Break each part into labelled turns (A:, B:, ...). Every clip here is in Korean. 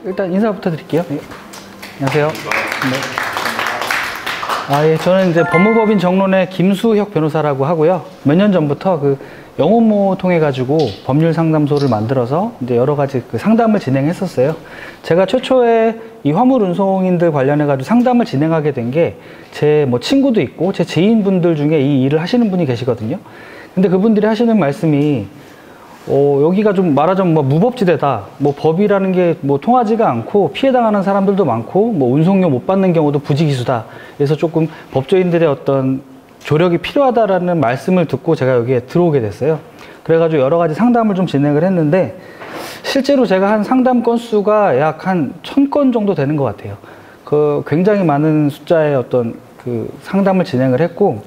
A: 일단 인사부터 드릴게요. 네. 안녕하세요. 네. 예, 저는 이제 법무법인 정론의 김수혁 변호사라고 하고요. 몇 년 전부터 그 영혼모 통해 가지고 법률 상담소를 만들어서 이제 여러 가지 그 상담을 진행했었어요. 제가 최초에 이 화물 운송인들 관련해 가지고 상담을 진행하게 된 게 제 뭐 친구도 있고 제 지인분들 중에 이 일을 하시는 분이 계시거든요. 근데 그분들이 하시는 말씀이 여기가 좀 말하자면 뭐 무법지대다. 뭐 법이라는 게 뭐 통하지가 않고 피해당하는 사람들도 많고 뭐 운송료 못 받는 경우도 부지기수다. 그래서 조금 법조인들의 어떤 조력이 필요하다라는 말씀을 듣고 제가 여기에 들어오게 됐어요. 그래가지고 여러 가지 상담을 좀 진행을 했는데 실제로 제가 한 상담 건수가 약 한 1000건 정도 되는 것 같아요. 그 굉장히 많은 숫자의 어떤 그 상담을 진행을 했고,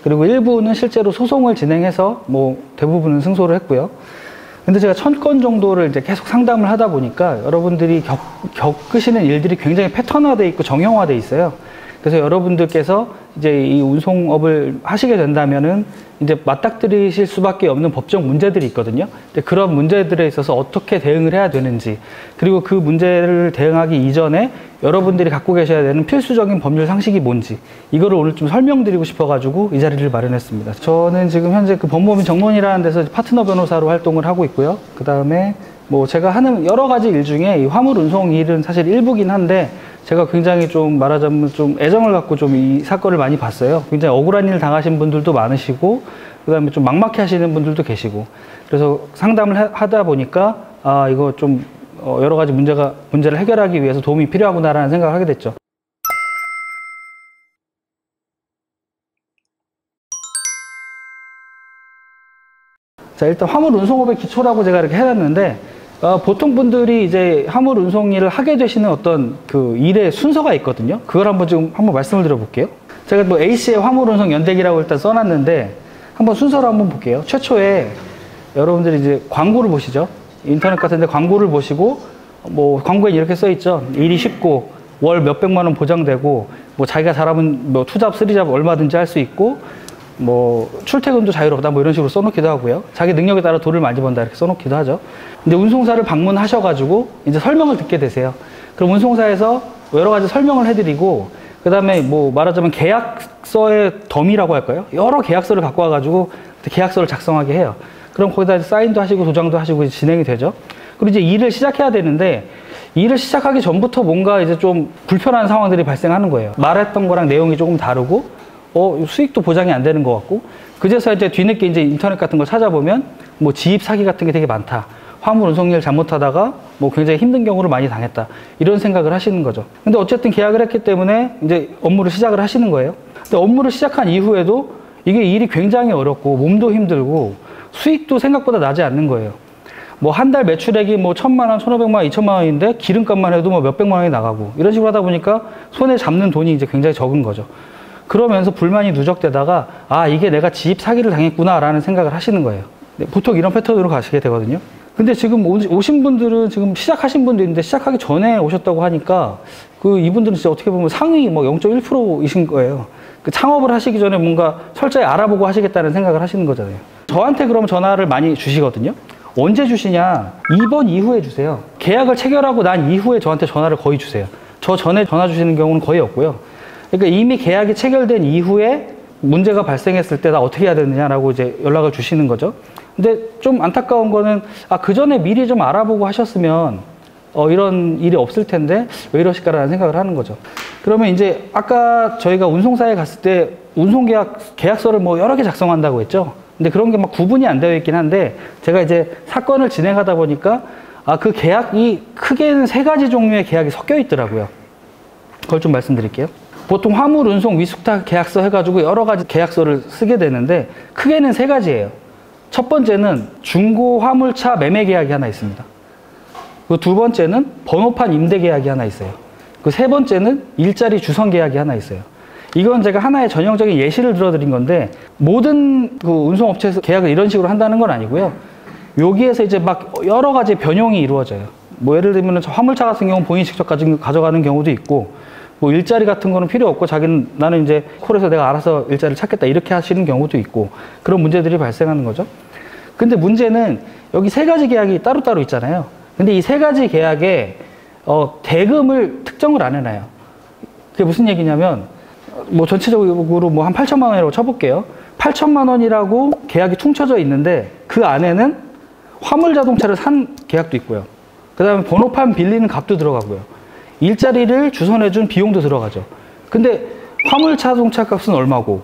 A: 그리고 일부는 실제로 소송을 진행해서 뭐 대부분은 승소를 했고요. 근데 제가 1000건 정도를 이제 계속 상담을 하다 보니까 여러분들이 겪으시는 일들이 굉장히 패턴화되어 있고 정형화되어 있어요. 그래서 여러분들께서 이제 이 운송업을 하시게 된다면은 이제 맞닥뜨리실 수밖에 없는 법적 문제들이 있거든요. 근데 그런 문제들에 있어서 어떻게 대응을 해야 되는지, 그리고 그 문제를 대응하기 이전에 여러분들이 갖고 계셔야 되는 필수적인 법률 상식이 뭔지, 이거를 오늘 좀 설명드리고 싶어가지고 이 자리를 마련했습니다. 저는 지금 현재 그 법무법인 정론이라는 데서 파트너 변호사로 활동을 하고 있고요. 그 다음에 뭐 제가 하는 여러 가지 일 중에 이 화물 운송 일은 사실 일부긴 한데, 제가 굉장히 좀 말하자면 좀 애정을 갖고 좀 이 사건을 많이 봤어요. 굉장히 억울한 일 당하신 분들도 많으시고, 그 다음에 좀 막막해 하시는 분들도 계시고, 그래서 상담을 하다 보니까 이거 좀 여러 가지 문제를 해결하기 위해서 도움이 필요하구나라는 생각을 하게 됐죠. 자, 일단 화물 운송업의 기초라고 제가 이렇게 해놨는데, 보통 분들이 이제 화물 운송 일을 하게 되시는 어떤 그 일의 순서가 있거든요. 그걸 한번 말씀을 드려볼게요. 제가 뭐 A씨의 화물 운송 연대기라고 일단 써놨는데, 한번 순서로 한번 볼게요. 최초에 여러분들이 이제 광고를 보시죠. 인터넷 같은 데 광고를 보시고, 뭐 광고에 이렇게 써 있죠. 일이 쉽고, 월 몇백만 원 보장되고, 뭐 자기가 잘하면 뭐 투잡, 쓰리잡 얼마든지 할 수 있고, 뭐 출퇴근도 자유롭다 뭐 이런 식으로 써놓기도 하고요. 자기 능력에 따라 돈을 많이 번다 이렇게 써놓기도 하죠. 근데 운송사를 방문하셔가지고 이제 설명을 듣게 되세요. 그럼 운송사에서 여러 가지 설명을 해드리고, 그 다음에 뭐 말하자면 계약서의 덤이라고 할까요? 여러 계약서를 갖고 와가지고 계약서를 작성하게 해요. 그럼 거기다 사인도 하시고 도장도 하시고 진행이 되죠. 그리고 이제 일을 시작해야 되는데, 일을 시작하기 전부터 뭔가 이제 좀 불편한 상황들이 발생하는 거예요. 말했던 거랑 내용이 조금 다르고, 수익도 보장이 안 되는 것 같고, 그제서 이제 뒤늦게 이제 인터넷 같은 걸 찾아보면 뭐 지입 사기 같은 게 되게 많다. 화물 운송 일 잘못하다가 뭐 굉장히 힘든 경우를 많이 당했다. 이런 생각을 하시는 거죠. 근데 어쨌든 계약을 했기 때문에 이제 업무를 시작을 하시는 거예요. 근데 업무를 시작한 이후에도 이게 일이 굉장히 어렵고 몸도 힘들고 수익도 생각보다 나지 않는 거예요. 뭐 한 달 매출액이 뭐 1000만 원, 1500만 원, 2000만 원인데 기름값만 해도 뭐 몇백만 원이 나가고, 이런 식으로 하다 보니까 손에 잡는 돈이 이제 굉장히 적은 거죠. 그러면서 불만이 누적되다가 이게 내가 지입 사기를 당했구나 라는 생각을 하시는 거예요. 보통 이런 패턴으로 가시게 되거든요. 근데 지금 오신 분들은 지금 시작하신 분도 있는데, 시작하기 전에 오셨다고 하니까 이분들은 진짜 어떻게 보면 상위 뭐 0.1%이신 거예요. 그 창업을 하시기 전에 뭔가 철저히 알아보고 하시겠다는 생각을 하시는 거잖아요. 저한테 그럼 전화를 많이 주시거든요. 언제 주시냐? 2번 이후에 주세요. 계약을 체결하고 난 이후에 저한테 전화를 거의 주세요. 저 전에 전화 주시는 경우는 거의 없고요. 그러니까 이미 계약이 체결된 이후에 문제가 발생했을 때 나 어떻게 해야 되느냐라고 이제 연락을 주시는 거죠. 근데 좀 안타까운 거는 그 전에 미리 좀 알아보고 하셨으면 이런 일이 없을 텐데 왜 이러실까라는 생각을 하는 거죠. 그러면 이제 아까 저희가 운송사에 갔을 때 계약서를 뭐 여러 개 작성한다고 했죠. 근데 그런 게 막 구분이 안 되어 있긴 한데, 제가 이제 사건을 진행하다 보니까 그 계약이 크게는 3가지 종류의 계약이 섞여 있더라고요. 그걸 좀 말씀드릴게요. 보통 화물 운송 위숙탁 계약서 해가지고 여러 가지 계약서를 쓰게 되는데, 크게는 3가지예요. 첫 번째는 중고 화물차 매매 계약이 하나 있습니다. 그 두 번째는 번호판 임대 계약이 하나 있어요. 그 세 번째는 일자리 주선 계약이 하나 있어요. 이건 제가 하나의 전형적인 예시를 들어드린 건데, 모든 그 운송업체에서 계약을 이런 식으로 한다는 건 아니고요. 여기에서 이제 막 여러 가지 변형이 이루어져요. 뭐 예를 들면 화물차 같은 경우는 본인이 직접 가져가는 경우도 있고, 뭐 일자리 같은 거는 필요 없고 나는 이제 콜에서 내가 알아서 일자리를 찾겠다 이렇게 하시는 경우도 있고, 그런 문제들이 발생하는 거죠. 근데 문제는 여기 3가지 계약이 따로따로 있잖아요. 근데 이 3가지 계약에 대금을 특정을 안 해놔요. 그게 무슨 얘기냐면, 뭐 전체적으로 뭐 한 8천만 원이라고 쳐볼게요. 8천만 원이라고 계약이 퉁쳐져 있는데 그 안에는 화물 자동차를 산 계약도 있고요. 그 다음에 번호판 빌리는 값도 들어가고요. 일자리를 주선해준 비용도 들어가죠. 근데 화물 자동차 값은 얼마고,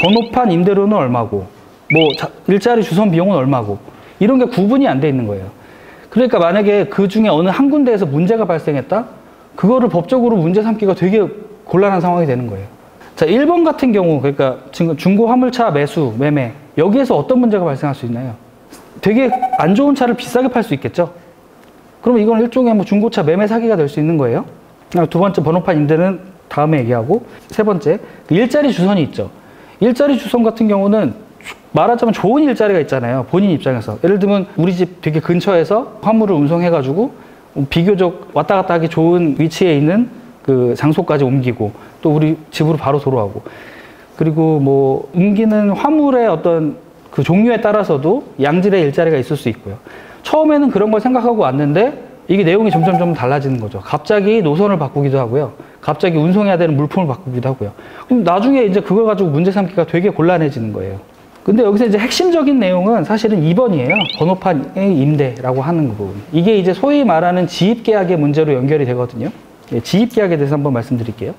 A: 번호판 임대료는 얼마고, 뭐 일자리 주선 비용은 얼마고, 이런 게 구분이 안 돼 있는 거예요. 그러니까 만약에 그 중에 어느 한 군데에서 문제가 발생했다? 그거를 법적으로 문제 삼기가 되게 곤란한 상황이 되는 거예요. 자, 1번 같은 경우, 그러니까 지금 중고 화물차 매수, 매매, 여기에서 어떤 문제가 발생할 수 있나요? 되게 안 좋은 차를 비싸게 팔 수 있겠죠? 그러면 이건 일종의 뭐 중고차 매매 사기가 될 수 있는 거예요. 두 번째, 번호판 임대는 다음에 얘기하고, 세 번째, 일자리 주선이 있죠. 일자리 주선 같은 경우는 말하자면 좋은 일자리가 있잖아요. 본인 입장에서. 예를 들면 우리 집 되게 근처에서 화물을 운송해가지고 비교적 왔다 갔다 하기 좋은 위치에 있는 그 장소까지 옮기고, 또 우리 집으로 바로 돌아오고, 그리고 뭐 옮기는 화물의 어떤 그 종류에 따라서도 양질의 일자리가 있을 수 있고요. 처음에는 그런 걸 생각하고 왔는데 이게 내용이 점점 달라지는 거죠. 갑자기 노선을 바꾸기도 하고요. 갑자기 운송해야 되는 물품을 바꾸기도 하고요. 그럼 나중에 이제 그걸 가지고 문제 삼기가 되게 곤란해지는 거예요. 근데 여기서 이제 핵심적인 내용은 사실은 2번이에요. 번호판의 임대라고 하는 부분. 이게 이제 소위 말하는 지입계약의 문제로 연결이 되거든요. 네, 지입계약에 대해서 한번 말씀드릴게요.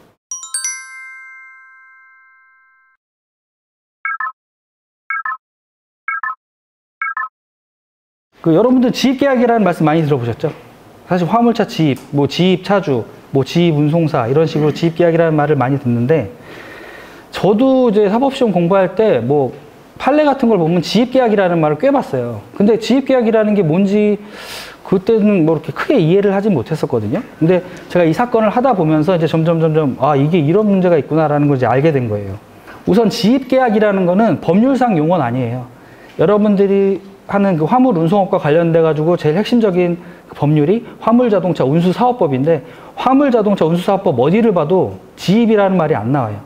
A: 여러분들 지입계약이라는 말씀 많이 들어보셨죠? 사실 화물차 지입, 뭐 지입차주, 뭐 지입운송사 이런 식으로 지입계약이라는 말을 많이 듣는데, 저도 이제 사법시험 공부할 때 뭐 판례 같은 걸 보면 지입계약이라는 말을 꽤 봤어요. 근데 지입계약이라는 게 뭔지 그때는 뭐 이렇게 크게 이해를 하진 못했었거든요. 근데 제가 이 사건을 하다 보면서 이제 점점 아, 이게 이런 문제가 있구나라는 걸 이제 알게 된 거예요. 우선 지입계약이라는 거는 법률상 용어는 아니에요. 여러분들이 하는 그 화물 운송업과 관련돼 가지고 제일 핵심적인 그 법률이 화물자동차 운수사업법인데, 화물자동차 운수사업법 어디를 봐도 지입이라는 말이 안 나와요.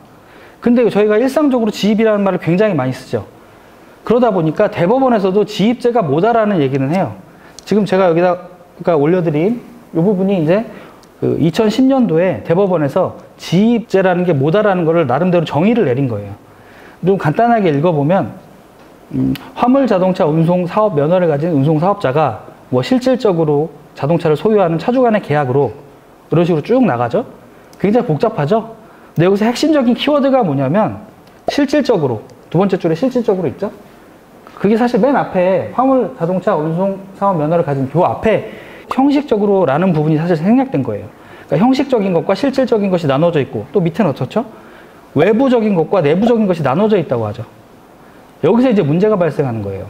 A: 근데 저희가 일상적으로 지입이라는 말을 굉장히 많이 쓰죠. 그러다 보니까 대법원에서도 지입죄가 뭐다라는 얘기는 해요. 지금 제가 여기다가 올려드린 이 부분이 이제 그 2010년도에 대법원에서 지입죄라는 게 뭐다라는 거를 나름대로 정의를 내린 거예요. 좀 간단하게 읽어보면, 화물 자동차 운송 사업 면허를 가진 운송 사업자가 뭐 실질적으로 자동차를 소유하는 차주 간의 계약으로 이런 식으로 쭉 나가죠. 굉장히 복잡하죠. 근데 여기서 핵심적인 키워드가 뭐냐면 실질적으로, 두 번째 줄에 실질적으로 있죠. 그게 사실 맨 앞에 화물 자동차 운송 사업 면허를 가진 그 앞에 형식적으로 라는 부분이 사실 생략된 거예요. 그러니까 형식적인 것과 실질적인 것이 나눠져 있고, 또 밑에는 어떻죠? 외부적인 것과 내부적인 것이 나눠져 있다고 하죠. 여기서 이제 문제가 발생하는 거예요.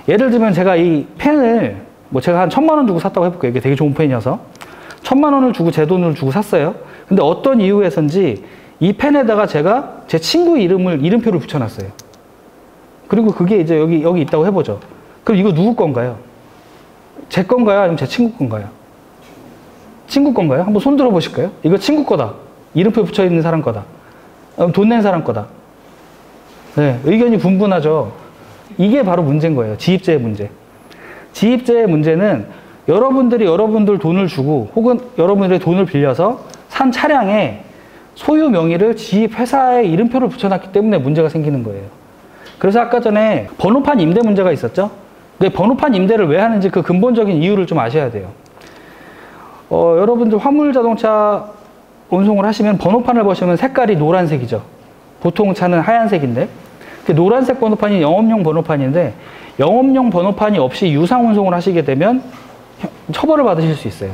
A: 예를 들면 제가 이 펜을 뭐 제가 한 1,000만 원 주고 샀다고 해볼게요. 이게 되게 좋은 펜이어서 1,000만 원을 주고 제 돈을 주고 샀어요. 근데 어떤 이유에선지 이 펜에다가 제가 제 친구 이름표를 붙여놨어요. 그리고 그게 이제 여기 있다고 해보죠. 그럼 이거 누구 건가요? 제 건가요? 아니면 제 친구 건가요? 친구 건가요? 한번 손 들어 보실까요? 이거 친구 거다. 이름표 붙여 있는 사람 거다. 돈 낸 사람 거다. 네, 의견이 분분하죠. 이게 바로 문제인 거예요. 지입죄의 문제. 지입죄의 문제는 여러분들이 여러분들 돈을 주고 혹은 여러분들의 돈을 빌려서 산 차량에 소유 명의를 지입 회사의 이름표를 붙여놨기 때문에 문제가 생기는 거예요. 그래서 아까 전에 번호판 임대 문제가 있었죠. 근데 번호판 임대를 왜 하는지 그 근본적인 이유를 좀 아셔야 돼요. 여러분들 화물 자동차 운송을 하시면 번호판을 보시면 색깔이 노란색이죠. 보통 차는 하얀색인데, 그 노란색 번호판이 영업용 번호판인데, 영업용 번호판이 없이 유상 운송을 하시게 되면 처벌을 받으실 수 있어요.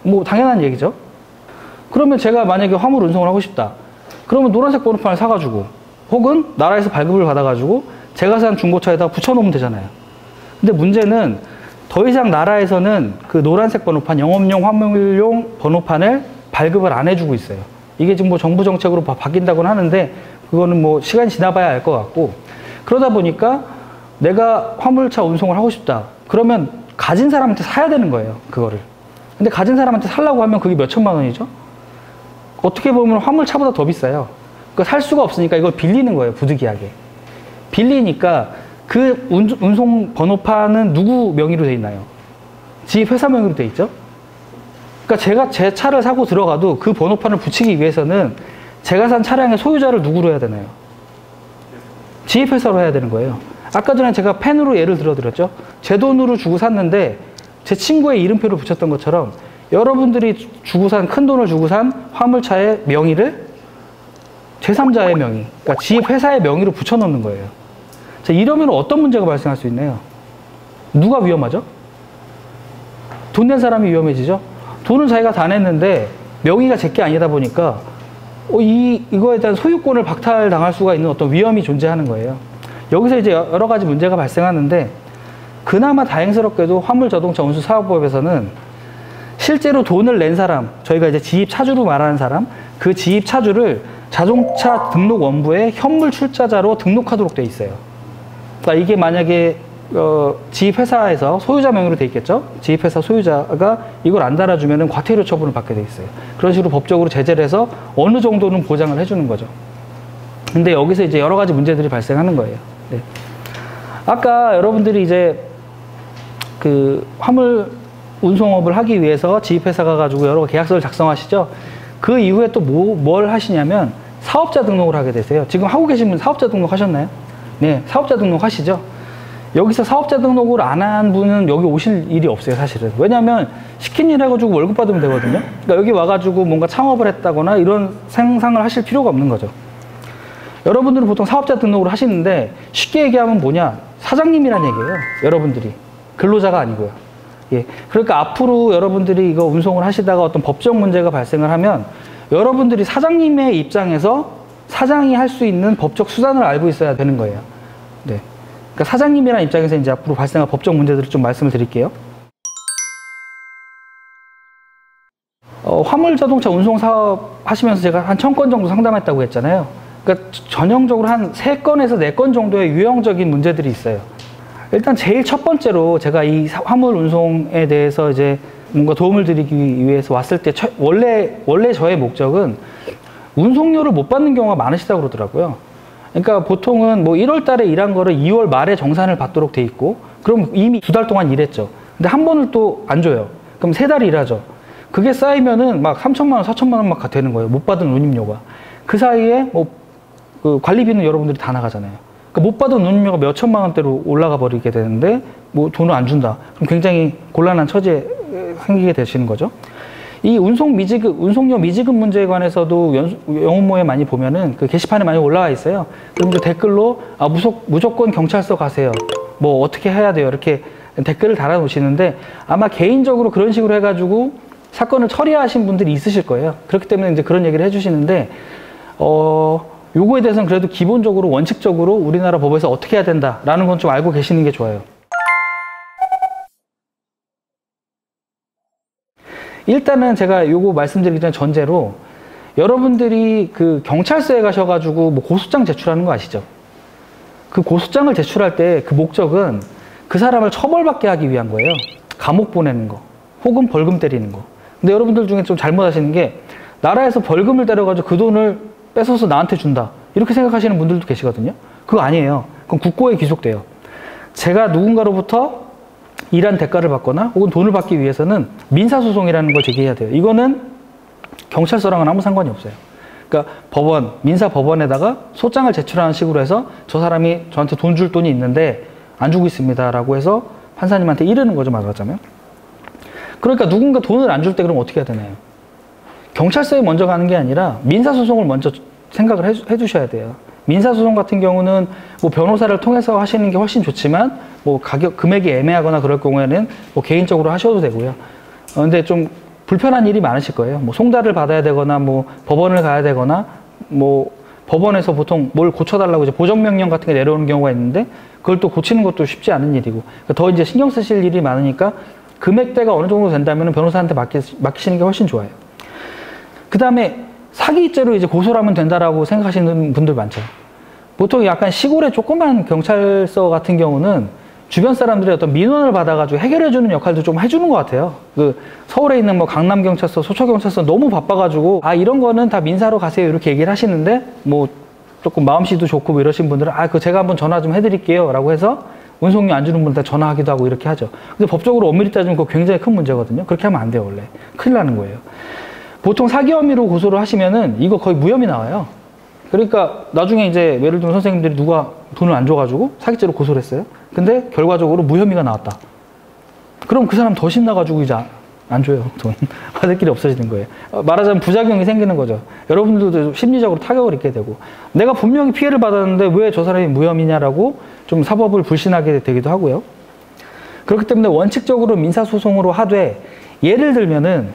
A: 뭐 당연한 얘기죠. 그러면 제가 만약에 화물 운송을 하고 싶다. 그러면 노란색 번호판을 사가지고 혹은 나라에서 발급을 받아가지고 제가 산 중고차에다 붙여놓으면 되잖아요. 근데 문제는 더 이상 나라에서는 그 노란색 번호판, 영업용 화물용 번호판을 발급을 안 해주고 있어요. 이게 지금 뭐 정부 정책으로 바뀐다고는 하는데 그거는 뭐 시간이 지나봐야 알 것 같고, 그러다 보니까 내가 화물차 운송을 하고 싶다. 그러면 가진 사람한테 사야 되는 거예요, 그거를. 근데 가진 사람한테 살라고 하면 그게 몇 천만 원이죠? 어떻게 보면 화물차보다 더 비싸요. 그러니까 살 수가 없으니까 이걸 빌리는 거예요, 부득이하게. 빌리니까 그 운송 번호판은 누구 명의로 돼 있나요? 지입 회사 명의로 돼 있죠? 그러니까 제가 제 차를 사고 들어가도 그 번호판을 붙이기 위해서는 제가 산 차량의 소유자를 누구로 해야 되나요? 지입회사로 해야 되는 거예요. 아까 전에 제가 펜으로 예를 들어드렸죠. 제 돈으로 주고 샀는데 제 친구의 이름표를 붙였던 것처럼 여러분들이 주고 산, 큰 돈을 주고 산 화물차의 명의를 제3자의 명의, 그러니까 지입회사의 명의로 붙여놓는 거예요. 자, 이러면 어떤 문제가 발생할 수 있나요? 누가 위험하죠? 돈 낸 사람이 위험해지죠? 돈은 자기가 다 냈는데 명의가 제게 아니다 보니까 이거에 대한 소유권을 박탈당할 수가 있는 어떤 위험이 존재하는 거예요. 여기서 이제 여러 가지 문제가 발생하는데 그나마 다행스럽게도 화물자동차운수사업법에서는 실제로 돈을 낸 사람, 저희가 이제 지입차주로 말하는 사람, 그 지입차주를 자동차 등록 원부에 현물 출자자로 등록하도록 돼 있어요. 그러니까 이게 만약에 지입회사에서 소유자 명의로 돼 있겠죠? 지입회사 소유자가 이걸 안 달아주면 과태료 처분을 받게 돼 있어요. 그런 식으로 법적으로 제재를 해서 어느 정도는 보장을 해주는 거죠. 근데 여기서 이제 여러 가지 문제들이 발생하는 거예요. 네. 아까 여러분들이 이제 그 화물 운송업을 하기 위해서 지입회사가 가지고 여러 계약서를 작성하시죠? 그 이후에 또 뭘 하시냐면 사업자 등록을 하게 되세요. 지금 하고 계신 분 사업자 등록 하셨나요? 네, 사업자 등록 하시죠? 여기서 사업자 등록을 안 한 분은 여기 오실 일이 없어요, 사실은. 왜냐면 시킨 일 해가지고 월급 받으면 되거든요. 그러니까 여기 와가지고 뭔가 창업을 했다거나 이런 상상을 하실 필요가 없는 거죠. 여러분들은 보통 사업자 등록을 하시는데 쉽게 얘기하면 뭐냐? 사장님이란 얘기예요, 여러분들이. 근로자가 아니고요. 예. 그러니까 앞으로 여러분들이 이거 운송을 하시다가 어떤 법적 문제가 발생을 하면 여러분들이 사장님의 입장에서 사장이 할 수 있는 법적 수단을 알고 있어야 되는 거예요. 네. 그러니까 사장님이라는 입장에서 이제 앞으로 발생할 법적 문제들을 좀 말씀을 드릴게요. 화물 자동차 운송 사업 하시면서 제가 한 1000건 정도 상담했다고 했잖아요. 그러니까 전형적으로 한 3건에서 4건 정도의 유형적인 문제들이 있어요. 일단 제일 첫 번째로 제가 이 화물 운송에 대해서 이제 뭔가 도움을 드리기 위해서 왔을 때 원래 저의 목적은 운송료를 못 받는 경우가 많으시다고 그러더라고요. 그러니까 보통은 뭐 1월 달에 일한 거를 2월 말에 정산을 받도록 돼 있고 그럼 이미 2달 동안 일했죠. 근데 한 번을 또 안 줘요. 그럼 3달 일하죠. 그게 쌓이면은 막 3천만 원, 4천만 원 막 되는 거예요. 못 받은 운임료가. 그 사이에 뭐 그 관리비는 여러분들이 다 나가잖아요. 그러니까 못 받은 운임료가 몇 천만 원대로 올라가 버리게 되는데 뭐 돈을 안 준다. 그럼 굉장히 곤란한 처지에 생기게 되시는 거죠. 이 운송료 미지급 문제에 관해서도 영업모에 많이 보면은 그 게시판에 많이 올라와 있어요. 그럼 이제 댓글로 무조건 경찰서 가세요. 뭐 어떻게 해야 돼요? 이렇게 댓글을 달아 놓으시는데 아마 개인적으로 그런 식으로 해가지고 사건을 처리하신 분들이 있으실 거예요. 그렇기 때문에 이제 그런 얘기를 해주시는데 요거에 대해서는 그래도 기본적으로 원칙적으로 우리나라 법에서 어떻게 해야 된다라는 건 좀 알고 계시는 게 좋아요. 일단은 제가 요거 말씀드리기 전에 전제로 여러분들이 그 경찰서에 가셔가지고 뭐 고소장 제출하는 거 아시죠? 그 고소장을 제출할 때 그 목적은 그 사람을 처벌받게 하기 위한 거예요. 감옥 보내는 거 혹은 벌금 때리는 거. 근데 여러분들 중에 좀 잘못하시는 게 나라에서 벌금을 때려가지고 그 돈을 뺏어서 나한테 준다 이렇게 생각하시는 분들도 계시거든요. 그거 아니에요. 그건 국고에 귀속돼요. 제가 누군가로부터 일한 대가를 받거나 혹은 돈을 받기 위해서는 민사소송이라는 걸 제기해야 돼요. 이거는 경찰서랑은 아무 상관이 없어요. 그러니까 법원, 민사법원에다가 소장을 제출하는 식으로 해서 저 사람이 저한테 돈 줄 돈이 있는데 안 주고 있습니다 라고 해서 판사님한테 이르는 거죠, 말하자면. 그러니까 누군가 돈을 안 줄 때 그럼 어떻게 해야 되나요? 경찰서에 먼저 가는 게 아니라 민사소송을 먼저 생각을 해주셔야 돼요. 민사소송 같은 경우는 뭐 변호사를 통해서 하시는 게 훨씬 좋지만 뭐 금액이 애매하거나 그럴 경우에는 뭐 개인적으로 하셔도 되고요. 근데 좀 불편한 일이 많으실 거예요. 뭐 송달을 받아야 되거나 뭐 법원을 가야 되거나 뭐 법원에서 보통 뭘 고쳐달라고 이제 보정명령 같은 게 내려오는 경우가 있는데 그걸 또 고치는 것도 쉽지 않은 일이고 그러니까 더 이제 신경 쓰실 일이 많으니까 금액대가 어느 정도 된다면 변호사한테 맡기시는 게 훨씬 좋아요. 그 다음에 사기죄로 이제 고소를 하면 된다라고 생각하시는 분들 많죠. 보통 약간 시골의 조그만 경찰서 같은 경우는 주변 사람들의 어떤 민원을 받아가지고 해결해주는 역할도 좀 해주는 것 같아요. 그 서울에 있는 뭐 강남경찰서, 소초경찰서 너무 바빠가지고 이런 거는 다 민사로 가세요 이렇게 얘기를 하시는데 뭐 조금 마음씨도 좋고 뭐 이러신 분들은 그거 제가 한번 전화 좀 해드릴게요 라고 해서 운송료 안 주는 분한테 전화하기도 하고 이렇게 하죠. 근데 법적으로 엄밀히 따지면 그거 굉장히 큰 문제거든요. 그렇게 하면 안 돼요, 원래. 큰일 나는 거예요. 보통 사기 혐의로 고소를 하시면은 이거 거의 무혐의 나와요. 그러니까 나중에 이제 예를 들면 선생님들이 누가 돈을 안 줘가지고 사기죄로 고소를 했어요. 근데 결과적으로 무혐의가 나왔다. 그럼 그 사람 더 신나가지고 이제 안 줘요. 돈. 받을 길이 없어지는 거예요. 말하자면 부작용이 생기는 거죠. 여러분들도 심리적으로 타격을 입게 되고 내가 분명히 피해를 받았는데 왜 저 사람이 무혐의냐라고 좀 사법을 불신하게 되기도 하고요. 그렇기 때문에 원칙적으로 민사소송으로 하되 예를 들면은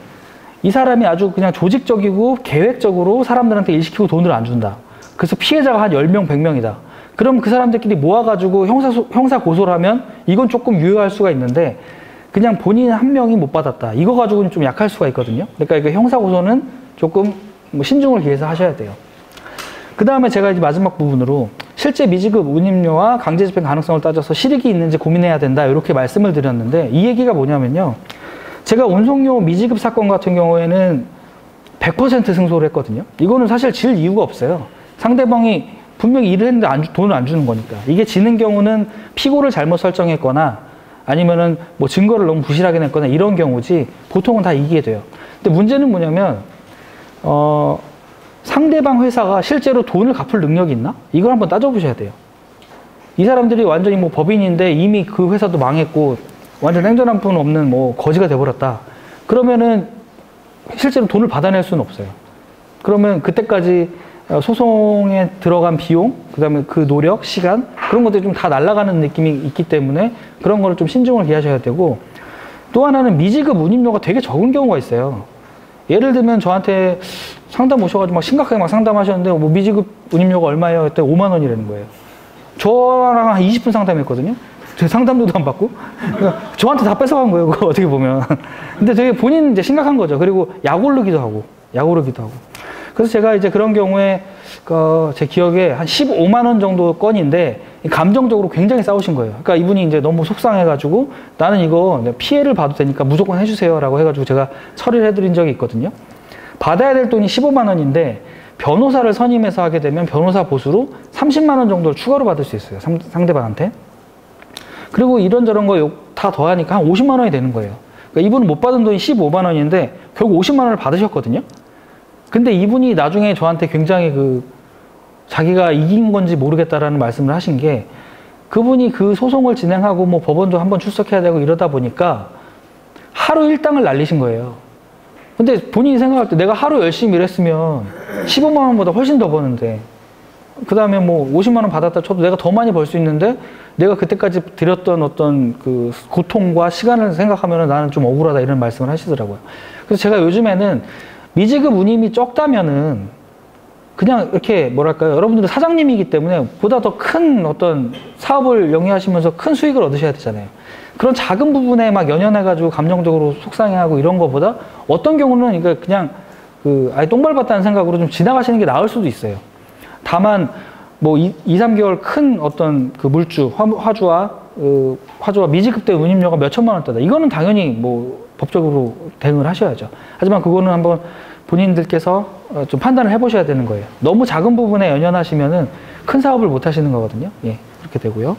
A: 이 사람이 아주 그냥 조직적이고 계획적으로 사람들한테 일시키고 돈을 안 준다. 그래서 피해자가 한 10명, 100명이다. 그럼 그 사람들끼리 모아가지고 형사 고소를 하면 이건 조금 유효할 수가 있는데 그냥 본인 한 명이 못 받았다. 이거 가지고는 좀 약할 수가 있거든요. 그러니까 이거 형사 고소는 조금 신중을 기해서 하셔야 돼요. 그 다음에 제가 이제 마지막 부분으로 실제 미지급 운임료와 강제 집행 가능성을 따져서 실익이 있는지 고민해야 된다. 이렇게 말씀을 드렸는데 이 얘기가 뭐냐면요. 제가 운송료 미지급 사건 같은 경우에는 100% 승소를 했거든요. 이거는 사실 질 이유가 없어요. 상대방이 분명히 일을 했는데 돈을 안 주는 거니까. 이게 지는 경우는 피고를 잘못 설정했거나 아니면은 뭐 증거를 너무 부실하게 냈거나 이런 경우지 보통은 다 이기게 돼요. 근데 문제는 뭐냐면 상대방 회사가 실제로 돈을 갚을 능력이 있나? 이걸 한번 따져보셔야 돼요. 이 사람들이 완전히 뭐 법인인데 이미 그 회사도 망했고 완전 행전 한 푼 없는 뭐 거지가 돼버렸다. 그러면은 실제로 돈을 받아낼 수는 없어요. 그러면 그때까지 소송에 들어간 비용, 그 다음에 그 노력, 시간, 그런 것들이 좀 다 날아가는 느낌이 있기 때문에 그런 거를 좀 신중을 기하셔야 되고 또 하나는 미지급 운임료가 되게 적은 경우가 있어요. 예를 들면 저한테 상담 오셔가지고 막 심각하게 막 상담하셨는데 뭐 미지급 운임료가 얼마예요? 그때 5만 원이라는 거예요. 저랑 한 20분 상담했거든요. 제 상담료도 안 받고. 그러니까 저한테 다 뺏어간 거예요, 그거 어떻게 보면. 근데 되게 본인 이제 심각한 거죠. 그리고 약 오르기도 하고. 그래서 제가 이제 그런 경우에 제 기억에 한 15만 원 정도 건인데 감정적으로 굉장히 싸우신 거예요. 그러니까 이분이 이제 너무 속상해가지고 나는 이거 피해를 봐도 되니까 무조건 해주세요라고 해가지고 제가 처리를 해드린 적이 있거든요. 받아야 될 돈이 15만 원인데 변호사를 선임해서 하게 되면 변호사 보수로 30만 원 정도를 추가로 받을 수 있어요. 상대방한테. 그리고 이런저런 거 다 더하니까 한 50만 원이 되는 거예요. 그러니까 이분은 못 받은 돈이 15만 원인데 결국 50만 원을 받으셨거든요. 근데 이분이 나중에 저한테 굉장히 자기가 이긴 건지 모르겠다라는 말씀을 하신 게 그분이 그 소송을 진행하고 뭐 법원도 한번 출석해야 되고 이러다 보니까 하루 일당을 날리신 거예요. 근데 본인이 생각할 때 내가 하루 열심히 일했으면 15만 원보다 훨씬 더 버는데 그 다음에 뭐 50만 원 받았다 쳐도 내가 더 많이 벌 수 있는데 내가 그때까지 들였던 어떤 그 고통과 시간을 생각하면 나는 좀 억울하다 이런 말씀을 하시더라고요. 그래서 제가 요즘에는 미지급 운임이 적다면은 그냥 이렇게 뭐랄까요. 여러분들은 사장님이기 때문에 보다 더 큰 어떤 사업을 영위하시면서 큰 수익을 얻으셔야 되잖아요. 그런 작은 부분에 막 연연해가지고 감정적으로 속상해하고 이런 것보다 어떤 경우는 이거 그냥 아예 똥 밟았다는 생각으로 좀 지나가시는 게 나을 수도 있어요. 다만 뭐 2~3개월 큰 어떤 그 물주, 화주와 미지급된 운임료가 몇 천만 원대다. 이거는 당연히 뭐 법적으로 대응을 하셔야죠. 하지만 그거는 한번 본인들께서 좀 판단을 해보셔야 되는 거예요. 너무 작은 부분에 연연하시면은 큰 사업을 못 하시는 거거든요. 예, 그렇게 되고요.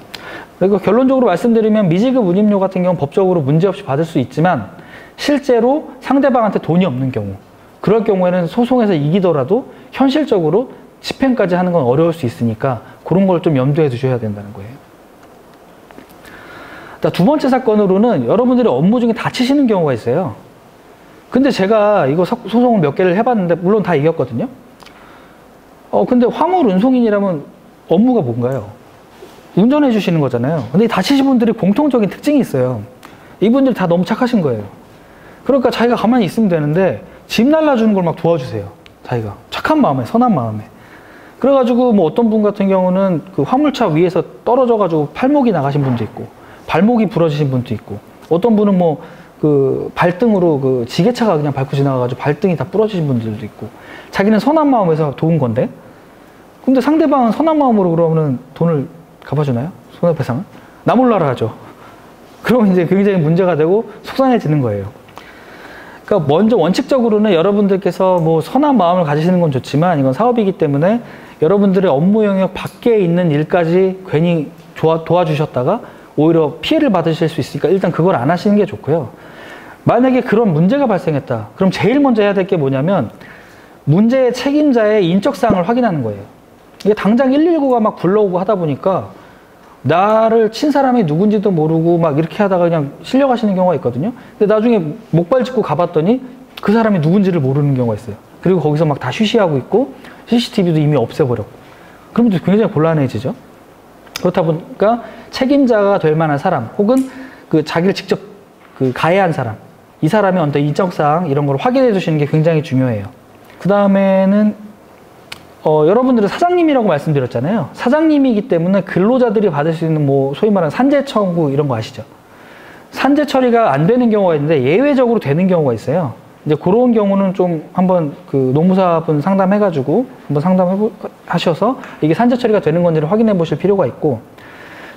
A: 그리고 결론적으로 말씀드리면 미지급 운임료 같은 경우는 법적으로 문제없이 받을 수 있지만 실제로 상대방한테 돈이 없는 경우, 그럴 경우에는 소송에서 이기더라도 현실적으로 집행까지 하는 건 어려울 수 있으니까 그런 걸 좀 염두에 두셔야 된다는 거예요. 두 번째 사건으로는 여러분들이 업무 중에 다치시는 경우가 있어요. 근데 제가 이거 소송을 몇 개를 해봤는데 물론 다 이겼거든요. 근데 화물 운송인이라면 업무가 뭔가요? 운전해 주시는 거잖아요. 근데 다치신 분들이 공통적인 특징이 있어요. 이분들이 다 너무 착하신 거예요. 그러니까 자기가 가만히 있으면 되는데 짐 날라주는 걸 막 도와주세요. 자기가 착한 마음에, 선한 마음에. 그래가지고 뭐 어떤 분 같은 경우는 그 화물차 위에서 떨어져가지고 팔목이 나가신 분도 있고 발목이 부러지신 분도 있고 어떤 분은 뭐 그 발등으로 그 지게차가 그냥 밟고 지나가가지고 발등이 다 부러지신 분들도 있고 자기는 선한 마음에서 도운 건데 근데 상대방은 선한 마음으로 그러면은 돈을 갚아주나요? 손해배상은? 나 몰라라 하죠. 그러면 이제 굉장히 문제가 되고 속상해지는 거예요. 그러니까 먼저 원칙적으로는 여러분들께서 뭐 선한 마음을 가지시는 건 좋지만 이건 사업이기 때문에 여러분들의 업무 영역 밖에 있는 일까지 괜히 도와주셨다가 오히려 피해를 받으실 수 있으니까 일단 그걸 안 하시는 게 좋고요. 만약에 그런 문제가 발생했다. 그럼 제일 먼저 해야 될 게 뭐냐면 문제의 책임자의 인적사항을 확인하는 거예요. 이게 당장 119가 막 불러오고 하다 보니까 나를 친 사람이 누군지도 모르고 막 이렇게 하다가 그냥 실려가시는 경우가 있거든요. 근데 나중에 목발 짚고 가봤더니 그 사람이 누군지를 모르는 경우가 있어요. 그리고 거기서 막 다 쉬쉬하고 있고 CCTV도 이미 없애버렸고. 그러면 굉장히 곤란해지죠. 그렇다 보니까 책임자가 될 만한 사람 혹은 그 자기를 직접 그 가해한 사람, 이 사람의 어떤 인적사항 이런 걸 확인해 주시는 게 굉장히 중요해요. 그 다음에는 여러분들은 사장님이라고 말씀드렸잖아요. 사장님이기 때문에 근로자들이 받을 수 있는 뭐 소위 말하는 산재 청구 이런 거 아시죠? 산재 처리가 안 되는 경우가 있는데 예외적으로 되는 경우가 있어요. 이제 그런 경우는 좀 한번 그 노무사분 상담해가지고 한번 상담하셔서 이게 산재 처리가 되는 건지를 확인해 보실 필요가 있고,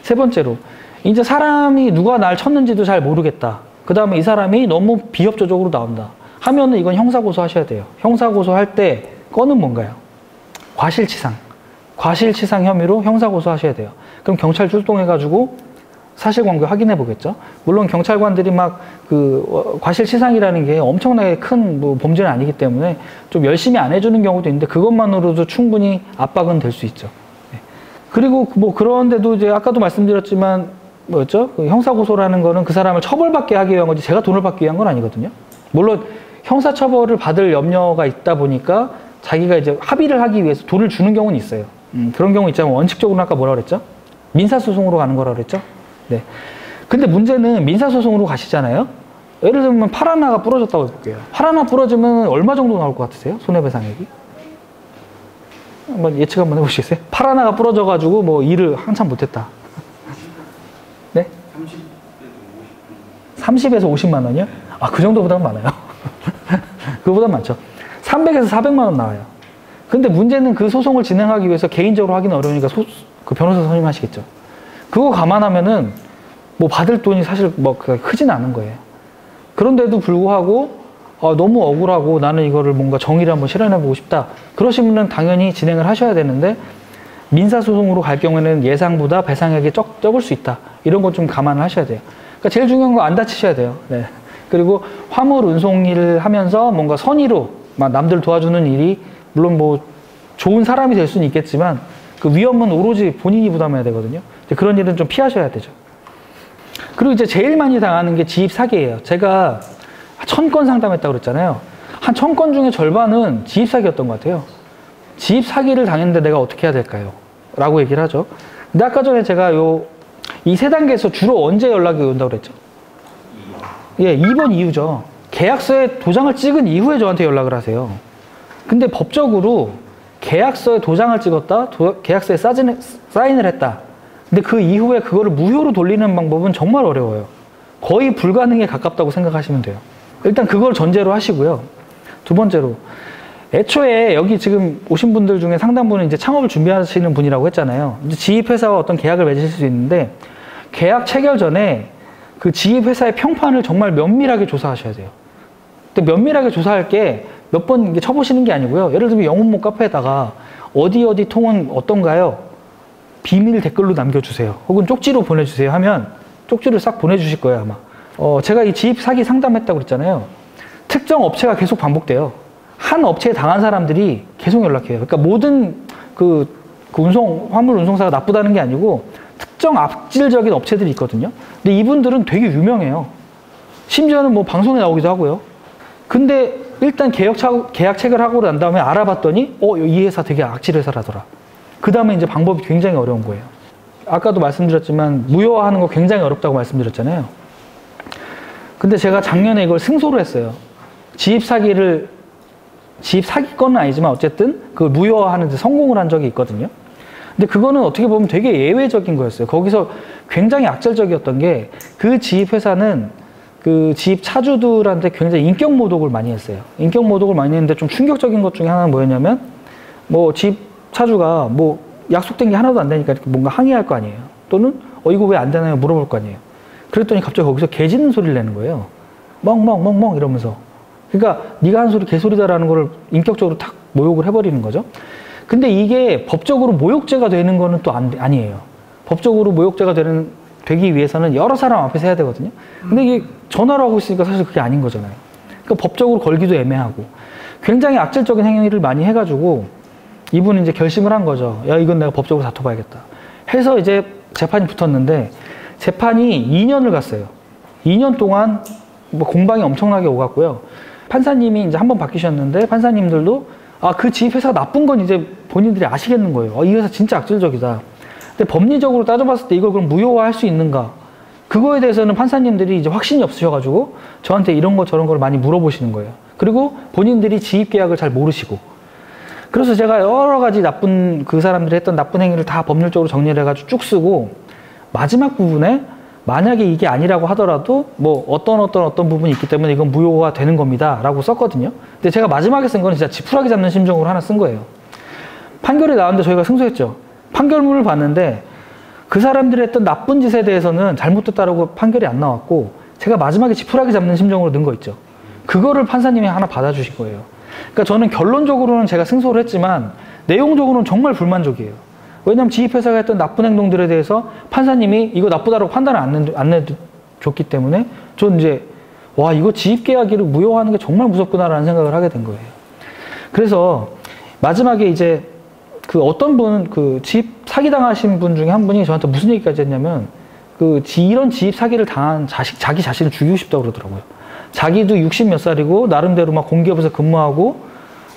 A: 세 번째로 이제 사람이 누가 날 쳤는지도 잘 모르겠다. 그 다음에 이 사람이 너무 비협조적으로 나온다 하면은 이건 형사고소 하셔야 돼요. 형사고소 할 때 건은 뭔가요? 과실치상. 과실치상 혐의로 형사고소 하셔야 돼요. 그럼 경찰 출동해가지고 사실관계 확인해 보겠죠. 물론 경찰관들이 막 그 과실치상이라는 게 엄청나게 큰 뭐 범죄는 아니기 때문에 좀 열심히 안 해주는 경우도 있는데 그것만으로도 충분히 압박은 될 수 있죠. 네. 그리고 뭐 그런데도 이제 아까도 말씀드렸지만 뭐였죠? 그 형사고소라는 거는 그 사람을 처벌받게 하기 위한 거지 제가 돈을 받기 위한 건 아니거든요. 물론 형사처벌을 받을 염려가 있다 보니까 자기가 이제 합의를 하기 위해서 돈을 주는 경우는 있어요. 그런 경우 있자면 원칙적으로는 아까 뭐라 그랬죠? 민사소송으로 가는 거라 그랬죠? 네. 근데 문제는 민사소송으로 가시잖아요? 예를 들면 팔 하나가 부러졌다고 해볼게요. 팔 하나 부러지면 얼마 정도 나올 것 같으세요? 손해배상액이? 한번 예측 한번 해보시겠어요? 팔 하나가 부러져가지고 뭐 일을 한참 못했다. 네? 30에서 50만 원이요? 아, 그 정도보다는 많아요. 그거보다 많죠. 300에서 400만 원 나와요. 근데 문제는 그 소송을 진행하기 위해서 개인적으로 하기는 어려우니까 그 변호사 선임하시겠죠. 그거 감안하면은 뭐 받을 돈이 사실 뭐 크진 않은 거예요. 그런데도 불구하고 너무 억울하고 나는 이거를 뭔가 정의를 한번 실현해보고 싶다. 그러시면은 당연히 진행을 하셔야 되는데 민사소송으로 갈 경우에는 예상보다 배상액이 적을 수 있다. 이런 것 좀 감안을 하셔야 돼요. 그러니까 제일 중요한 거 안 다치셔야 돼요. 네. 그리고 화물 운송 일을 하면서 뭔가 선의로 막 남들 도와주는 일이 물론 뭐 좋은 사람이 될 수는 있겠지만 그 위험은 오로지 본인이 부담해야 되거든요. 그런 일은 좀 피하셔야 되죠. 그리고 이제 제일 많이 당하는 게 지입 사기예요. 제가 1000건 상담했다고 그랬잖아요. 한 1000건 중에 절반은 지입 사기였던 것 같아요. 지입 사기를 당했는데 내가 어떻게 해야 될까요? 라고 얘기를 하죠. 근데 아까 전에 제가 이 세 단계에서 주로 언제 연락이 온다고 그랬죠? 예, 2번 이후죠. 계약서에 도장을 찍은 이후에 저한테 연락을 하세요. 근데 법적으로 계약서에 도장을 찍었다, 계약서에 사인을 했다. 근데 그 이후에 그거를 무효로 돌리는 방법은 정말 어려워요. 거의 불가능에 가깝다고 생각하시면 돼요. 일단 그걸 전제로 하시고요. 두 번째로, 애초에 여기 지금 오신 분들 중에 상당부는 이제 창업을 준비하시는 분이라고 했잖아요. 이제 지입회사와 어떤 계약을 맺으실 수 있는데, 계약 체결 전에 그 지입회사의 평판을 정말 면밀하게 조사하셔야 돼요. 근데 면밀하게 조사할 게 몇 번 쳐보시는 게 아니고요. 예를 들면 영혼모 카페에다가 어디 통은 어떤가요? 비밀 댓글로 남겨주세요. 혹은 쪽지로 보내주세요 하면 쪽지를 싹 보내주실 거예요, 아마. 제가 이 지입 사기 상담했다고 그랬잖아요. 특정 업체가 계속 반복돼요. 한 업체에 당한 사람들이 계속 연락해요. 그러니까 모든 화물 운송사가 나쁘다는 게 아니고 특정 악질적인 업체들이 있거든요. 근데 이분들은 되게 유명해요. 심지어는 뭐 방송에 나오기도 하고요. 근데 일단 계약 체결하고 난 다음에 알아봤더니 이 회사 되게 악질 회사라더라. 그 다음에 이제 방법이 굉장히 어려운 거예요. 아까도 말씀드렸지만 무효화하는 거 굉장히 어렵다고 말씀드렸잖아요. 근데 제가 작년에 이걸 승소를 했어요. 지입 사기건은 아니지만 어쨌든 그걸 무효화하는 데 성공을 한 적이 있거든요. 근데 그거는 어떻게 보면 되게 예외적인 거였어요. 거기서 굉장히 악질적이었던 게 그 지입 회사는 그 지입 차주들한테 굉장히 인격 모독을 많이 했어요. 인격 모독을 많이 했는데 좀 충격적인 것 중에 하나는 뭐였냐면 뭐 지입 차주가 뭐 약속된 게 하나도 안 되니까 뭔가 항의할 거 아니에요. 또는 이거 왜 안 되나요? 물어볼 거 아니에요. 그랬더니 갑자기 거기서 개 짖는 소리를 내는 거예요. 멍멍멍멍 이러면서. 그러니까 네가 한 소리 개소리다라는 거를 인격적으로 탁 모욕을 해버리는 거죠. 근데 이게 법적으로 모욕죄가 되는 거는 또 아니에요. 법적으로 모욕죄가 되기 위해서는 여러 사람 앞에서 해야 되거든요. 근데 이게 전화로 하고 있으니까 사실 그게 아닌 거잖아요. 그러니까 법적으로 걸기도 애매하고 굉장히 악질적인 행위를 많이 해가지고 이분은 이제 결심을 한 거죠. 야, 이건 내가 법적으로 다퉈봐야겠다. 해서 이제 재판이 붙었는데 재판이 2년을 갔어요. 2년 동안 뭐 공방이 엄청나게 오갔고요. 판사님이 이제 한 번 바뀌셨는데 판사님들도 그 지입 회사가 나쁜 건 이제 본인들이 아시겠는 거예요. 이 회사 진짜 악질적이다. 근데 법리적으로 따져봤을 때 이걸 그럼 무효화할 수 있는가? 그거에 대해서는 판사님들이 이제 확신이 없으셔가지고 저한테 이런 거 저런 걸 많이 물어보시는 거예요. 그리고 본인들이 지입 계약을 잘 모르시고. 그래서 제가 여러 가지 그 사람들이 했던 나쁜 행위를 다 법률적으로 정리를 해가지고 쭉 쓰고 마지막 부분에 만약에 이게 아니라고 하더라도 뭐 어떤 부분이 있기 때문에 이건 무효화 되는 겁니다 라고 썼거든요. 근데 제가 마지막에 쓴 거는 진짜 지푸라기 잡는 심정으로 하나 쓴 거예요. 판결이 나왔는데 저희가 승소했죠. 판결문을 봤는데 그 사람들이 했던 나쁜 짓에 대해서는 잘못됐다라고 판결이 안 나왔고 제가 마지막에 지푸라기 잡는 심정으로 넣은 거 있죠. 그거를 판사님이 하나 받아주신 거예요. 그러니까 저는 결론적으로는 제가 승소를 했지만 내용적으로는 정말 불만족이에요. 왜냐하면 지입회사가 했던 나쁜 행동들에 대해서 판사님이 이거 나쁘다라고 판단을 안 내줬기 때문에 전 이제 와, 이거 지입계약일을 무효화하는 게 정말 무섭구나라는 생각을 하게 된 거예요. 그래서 마지막에 이제 그 어떤 분은 그 지입 사기당하신 분 중에 한 분이 저한테 무슨 얘기까지 했냐면 이런 지입 사기를 당한 자기 자신을 죽이고 싶다고 그러더라고요. 자기도 60 몇 살이고 나름대로 막 공기업에서 근무하고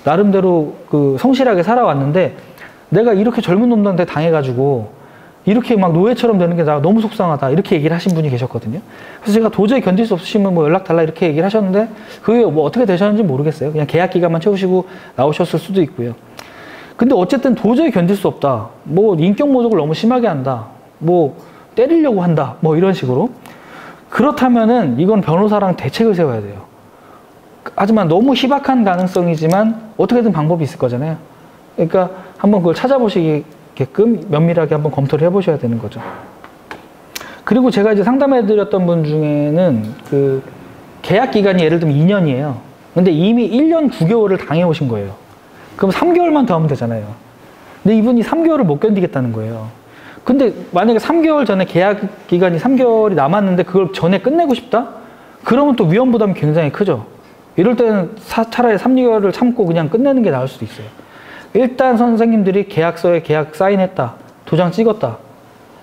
A: 나름대로 그 성실하게 살아왔는데 내가 이렇게 젊은 놈들한테 당해가지고 이렇게 막 노예처럼 되는 게 나 너무 속상하다 이렇게 얘기를 하신 분이 계셨거든요. 그래서 제가 도저히 견딜 수 없으시면 뭐 연락 달라 이렇게 얘기를 하셨는데 그게 뭐 어떻게 되셨는지 모르겠어요. 그냥 계약 기간만 채우시고 나오셨을 수도 있고요. 근데 어쨌든 도저히 견딜 수 없다. 뭐 인격 모독을 너무 심하게 한다. 뭐 때리려고 한다. 뭐 이런 식으로. 그렇다면은 이건 변호사랑 대책을 세워야 돼요. 하지만 너무 희박한 가능성이지만 어떻게든 방법이 있을 거잖아요. 그러니까 한번 그걸 찾아보시게끔 면밀하게 한번 검토를 해보셔야 되는 거죠. 그리고 제가 이제 상담해드렸던 분 중에는 그 계약 기간이 예를 들면 2년이에요. 근데 이미 1년 9개월을 당해오신 거예요. 그럼 3개월만 더 하면 되잖아요. 근데 이분이 3개월을 못 견디겠다는 거예요. 근데 만약에 3개월 전에 계약 기간이 3개월이 남았는데 그걸 전에 끝내고 싶다? 그러면 또 위험 부담이 굉장히 크죠. 이럴 때는 차라리 3개월을 참고 그냥 끝내는 게 나을 수도 있어요. 일단 선생님들이 계약서에 계약 사인했다. 도장 찍었다.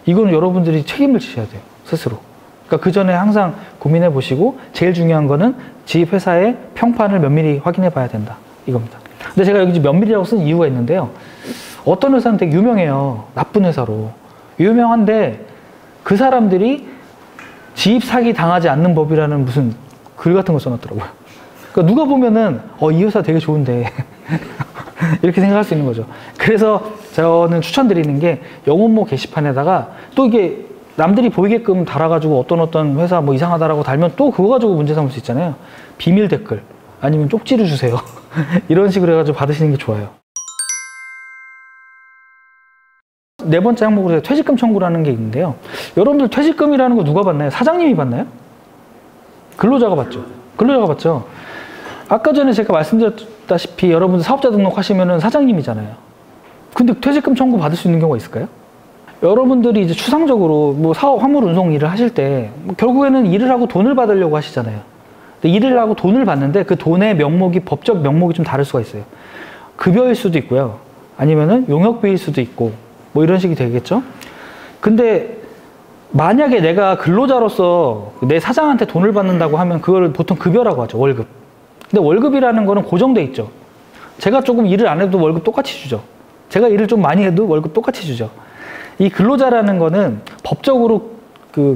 A: 이거는 여러분들이 책임을 지셔야 돼요. 스스로. 그러니까 그 전에 항상 고민해 보시고 제일 중요한 거는 지입회사의 평판을 면밀히 확인해 봐야 된다. 이겁니다. 근데 제가 여기 면밀이라고 쓴 이유가 있는데요. 어떤 회사는 되게 유명해요. 나쁜 회사로. 유명한데 그 사람들이 지입 사기 당하지 않는 법이라는 무슨 글 같은 거 써놨더라고요. 그러니까 누가 보면은 이 회사 되게 좋은데 이렇게 생각할 수 있는 거죠. 그래서 저는 추천드리는 게 영혼모 게시판에다가 또 이게 남들이 보이게끔 달아가지고 어떤 회사 뭐 이상하다라고 달면 또 그거 가지고 문제 삼을 수 있잖아요. 비밀 댓글 아니면 쪽지를 주세요. 이런 식으로 해가지고 받으시는 게 좋아요. 네 번째 항목으로 퇴직금 청구라는 게 있는데요. 여러분들 퇴직금이라는 거 누가 받나요? 사장님이 받나요? 근로자가 받죠. 근로자가 받죠. 아까 전에 제가 말씀드렸다시피 여러분들 사업자 등록하시면은 사장님이잖아요. 근데 퇴직금 청구 받을 수 있는 경우가 있을까요? 여러분들이 이제 추상적으로 뭐 사업 화물 운송 일을 하실 때 뭐 결국에는 일을 하고 돈을 받으려고 하시잖아요. 근데 일을 하고 돈을 받는데 그 돈의 명목이 법적 명목이 좀 다를 수가 있어요. 급여일 수도 있고요. 아니면은 용역비일 수도 있고 뭐 이런 식이 되겠죠. 근데 만약에 내가 근로자로서 내 사장한테 돈을 받는다고 하면 그걸 보통 급여라고 하죠. 월급. 근데 월급이라는 거는 고정돼 있죠. 제가 조금 일을 안 해도 월급 똑같이 주죠. 제가 일을 좀 많이 해도 월급 똑같이 주죠. 이 근로자라는 거는 법적으로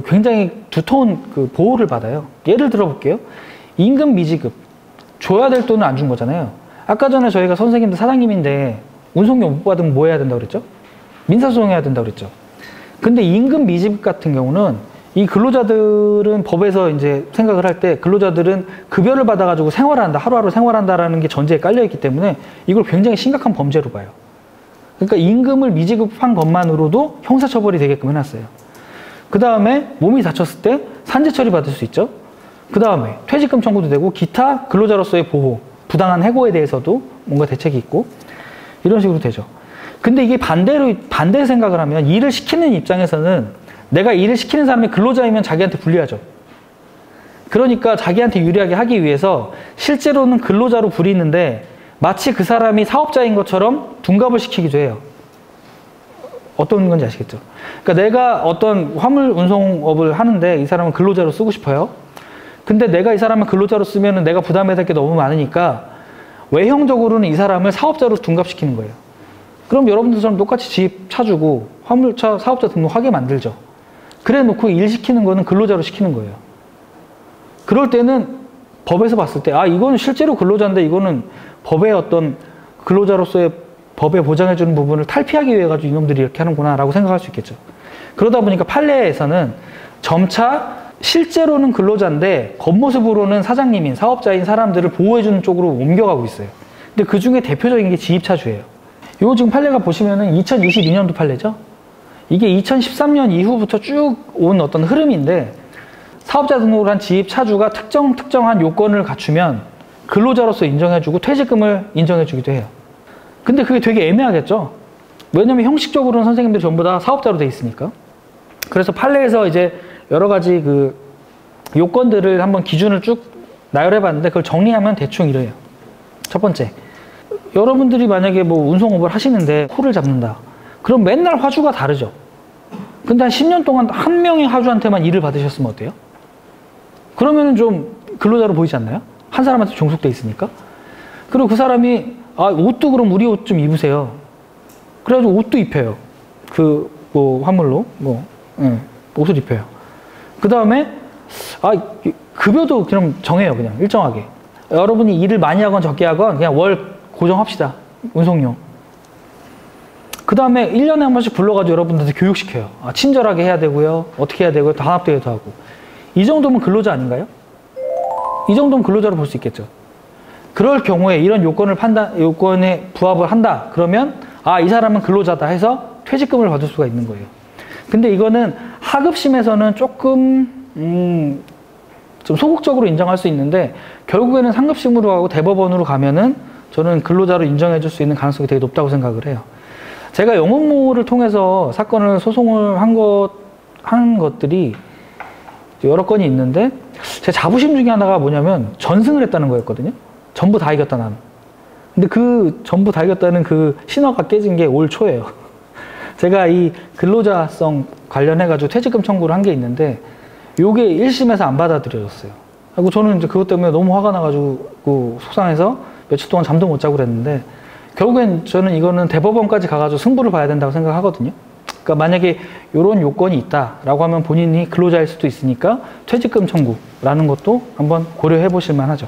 A: 굉장히 두터운 보호를 받아요. 예를 들어 볼게요. 임금 미지급. 줘야 될 돈을 안 준 거잖아요. 아까 전에 저희가 선생님들 사장님인데 운송료 못 받으면 뭐 해야 된다고 그랬죠? 민사소송해야 된다고 그랬죠. 근데 임금 미지급 같은 경우는 이 근로자들은 법에서 이제 생각을 할 때 근로자들은 급여를 받아가지고 생활한다, 하루하루 생활한다라는 게 전제에 깔려있기 때문에 이걸 굉장히 심각한 범죄로 봐요. 그러니까 임금을 미지급한 것만으로도 형사처벌이 되게끔 해놨어요. 그 다음에 몸이 다쳤을 때 산재 처리 받을 수 있죠. 그 다음에 퇴직금 청구도 되고 기타 근로자로서의 보호, 부당한 해고에 대해서도 뭔가 대책이 있고 이런 식으로 되죠. 근데 이게 반대 생각을 하면 일을 시키는 입장에서는 내가 일을 시키는 사람이 근로자이면 자기한테 불리하죠. 그러니까 자기한테 유리하게 하기 위해서 실제로는 근로자로 부리는데 마치 그 사람이 사업자인 것처럼 둔갑을 시키기도 해요. 어떤 건지 아시겠죠? 그러니까 내가 어떤 화물 운송업을 하는데 이 사람은 근로자로 쓰고 싶어요. 근데 내가 이 사람을 근로자로 쓰면 내가 부담해야 될 게 너무 많으니까 외형적으로는 이 사람을 사업자로 둔갑시키는 거예요. 그럼 여러분들처럼 똑같이 지입 차주고 화물차 사업자 등록하게 만들죠. 그래 놓고 일 시키는 거는 근로자로 시키는 거예요. 그럴 때는 법에서 봤을 때 이거는 실제로 근로자인데 이거는 법의 어떤 근로자로서의 법에 보장해주는 부분을 탈피하기 위해 가지고 이놈들이 이렇게 하는구나 라고 생각할 수 있겠죠. 그러다 보니까 판례에서는 점차 실제로는 근로자인데 겉모습으로는 사장님인 사업자인 사람들을 보호해주는 쪽으로 옮겨가고 있어요. 근데 그 중에 대표적인 게 지입차주예요. 요 지금 판례가 보시면은 2022년도 판례죠. 이게 2013년 이후부터 쭉 온 어떤 흐름인데 사업자 등록을 한 지입차주가 특정한 요건을 갖추면 근로자로서 인정해주고 퇴직금을 인정해주기도 해요. 근데 그게 되게 애매하겠죠. 왜냐면 형식적으로는 선생님들이 전부 다 사업자로 돼 있으니까. 그래서 판례에서 이제 여러 가지 그 요건들을 한번 기준을 쭉 나열해 봤는데 그걸 정리하면 대충 이래요. 첫 번째, 여러분들이 만약에 뭐 운송업을 하시는데 코를 잡는다. 그럼 맨날 화주가 다르죠. 근데 한 10년 동안 한 명의 화주한테만 일을 받으셨으면 어때요? 그러면은 좀 근로자로 보이지 않나요? 한 사람한테 종속돼 있으니까. 그리고 그 사람이 옷도 그럼 우리 옷 좀 입으세요. 그래가지고 옷도 입혀요. 뭐 화물로 옷을 입혀요. 그 다음에 급여도 그럼 정해요. 그냥 일정하게. 여러분이 일을 많이 하건 적게 하건 그냥 월 고정합시다. 운송료. 그 다음에 1년에 한 번씩 불러가지고 여러분들한테 교육시켜요. 친절하게 해야 되고요. 어떻게 해야 되고요. 단합대회도 하고. 이 정도면 근로자 아닌가요? 이 정도면 근로자로 볼 수 있겠죠. 그럴 경우에 이런 요건에 부합을 한다. 그러면 이 사람은 근로자다 해서 퇴직금을 받을 수가 있는 거예요. 근데 이거는 하급심에서는 조금 좀 소극적으로 인정할 수 있는데 결국에는 상급심으로 가고 대법원으로 가면은 저는 근로자로 인정해 줄 수 있는 가능성이 되게 높다고 생각을 해요. 제가 영업무를 통해서 사건을 소송을 한 것들이 여러 건이 있는데 제 자부심 중에 하나가 뭐냐면 전승을 했다는 거였거든요. 전부 다 이겼다 나는. 근데 그 전부 다 이겼다는 그 신화가 깨진 게 올 초예요. 제가 이 근로자성 관련해가지고 퇴직금 청구를 한 게 있는데 요게 1심에서 안 받아들여졌어요. 그리고 저는 이제 그것 때문에 너무 화가 나가지고 속상해서 며칠 동안 잠도 못 자고 그랬는데 결국엔 저는 이거는 대법원까지 가가지고 승부를 봐야 된다고 생각하거든요. 그러니까 만약에 이런 요건이 있다라고 하면 본인이 근로자일 수도 있으니까 퇴직금 청구라는 것도 한번 고려해 보실 만하죠.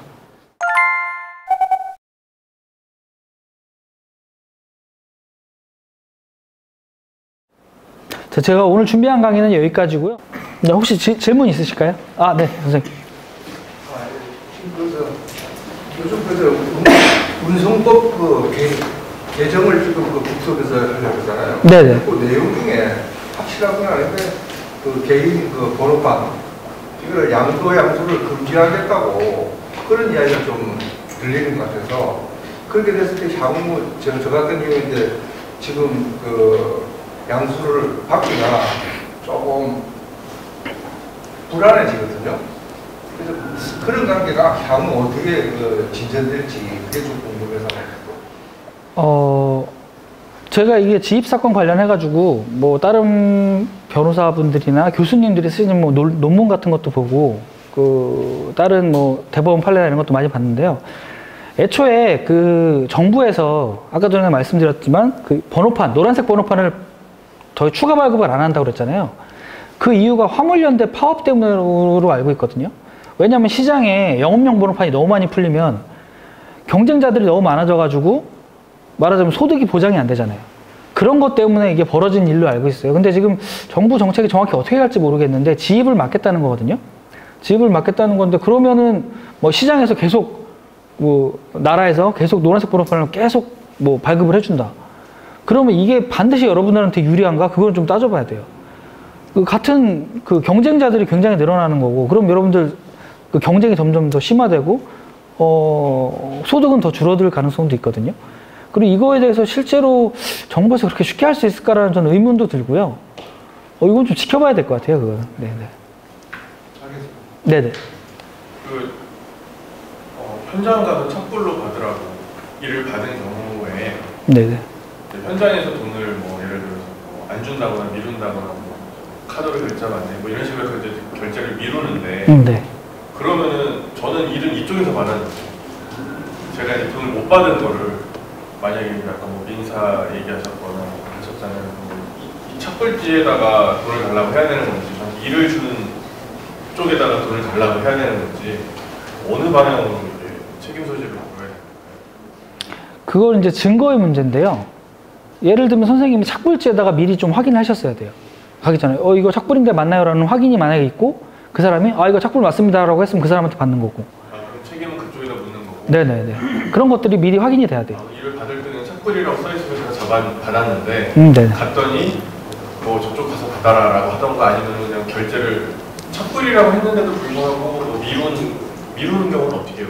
A: 제가 오늘 준비한 강의는 여기까지고요. 혹시 질문 있으실까요? 네, 선생님.
B: 요즘 운송법 개정을 지금 국토부에서 하려고 하잖아요.
A: 네네.
B: 그 내용 중에 확실하고는 아닌데 개인 번호판 이걸 양도를 금지하겠다고 그런 이야기가 좀 들리는 것 같아서 그렇게 됐을 때 향후 저 같은 경우에 이제 지금 양수를 받기가 조금 불안해지거든요. 그래서 그런 관계가 향후 어떻게 진전될지 그게 좀 궁금해서.
A: 제가 이게 지입사건 관련해가지고 뭐 다른 변호사분들이나 교수님들이 쓰는 뭐 논문 같은 것도 보고 다른 뭐 대법원 판례나 이런 것도 많이 봤는데요. 애초에 정부에서 아까 전에 말씀드렸지만 번호판, 노란색 번호판을 더 추가 발급을 안 한다고 그랬잖아요. 그 이유가 화물연대 파업 때문으로 알고 있거든요. 왜냐하면 시장에 영업용 번호판이 너무 많이 풀리면 경쟁자들이 너무 많아져가지고 말하자면 소득이 보장이 안 되잖아요. 그런 것 때문에 이게 벌어진 일로 알고 있어요. 근데 지금 정부 정책이 정확히 어떻게 갈지 모르겠는데 지입을 막겠다는 거거든요. 지입을 막겠다는 건데 그러면은 뭐 시장에서 계속 나라에서 계속 노란색 번호판을 계속 발급을 해준다. 그러면 이게 반드시 여러분들한테 유리한가? 그건 좀 따져봐야 돼요. 같은 경쟁자들이 굉장히 늘어나는 거고, 그럼 여러분들 경쟁이 점점 더 심화되고, 소득은 더 줄어들 가능성도 있거든요. 그리고 이거에 대해서 실제로 정부에서 그렇게 쉽게 할 수 있을까라는 저는 의문도 들고요. 이건 좀 지켜봐야 될 것 같아요, 그거는. 네네.
B: 알겠습니다.
A: 네네.
C: 현장 가서 착불로 받으라고 일을 받은 경우에
A: 네네.
C: 현장에서 돈을 뭐 예를 들어서 안 준다거나 미룬다거나 카드로 결제가 안 돼, 이런 식으로 해서 이제 결제를 미루는데
A: 네.
C: 그러면은 저는 일은 이쪽에서 받았는데 제가 이제 돈을 못 받은 거를 만약에 약간 뭐 민사 얘기하셨거나 하셨잖아요. 이 착불지에다가 돈을 달라고 해야 되는 건지, 일을 주는 쪽에다가 돈을 달라고 해야 되는 건지, 어느 방향으로 이제 책임 소재를 물어야 될까요?
A: 그걸 이제 증거의 문제인데요. 예를 들면 선생님이 착불지에다가 미리 좀 확인을 하셨어야 돼요. 하기 전에 이거 착불인데 맞나요? 라는 확인이 만약에 있고 그 사람이 이거 착불 맞습니다 라고 했으면 그 사람한테 받는 거고.
C: 그럼 책임은 그쪽에다 묻는 거고.
A: 네네네. 그런 것들이 미리 확인이 돼야 돼요.
C: 일을 받을 때는 착불이라고 써있으면 제가 받았는데
A: 네네.
C: 갔더니 뭐 저쪽 가서 받아라 라고 하던가 아니면 그냥 결제를 착불이라고 했는데도 불구하고 뭐 미루는 경우는 어떻게 해요?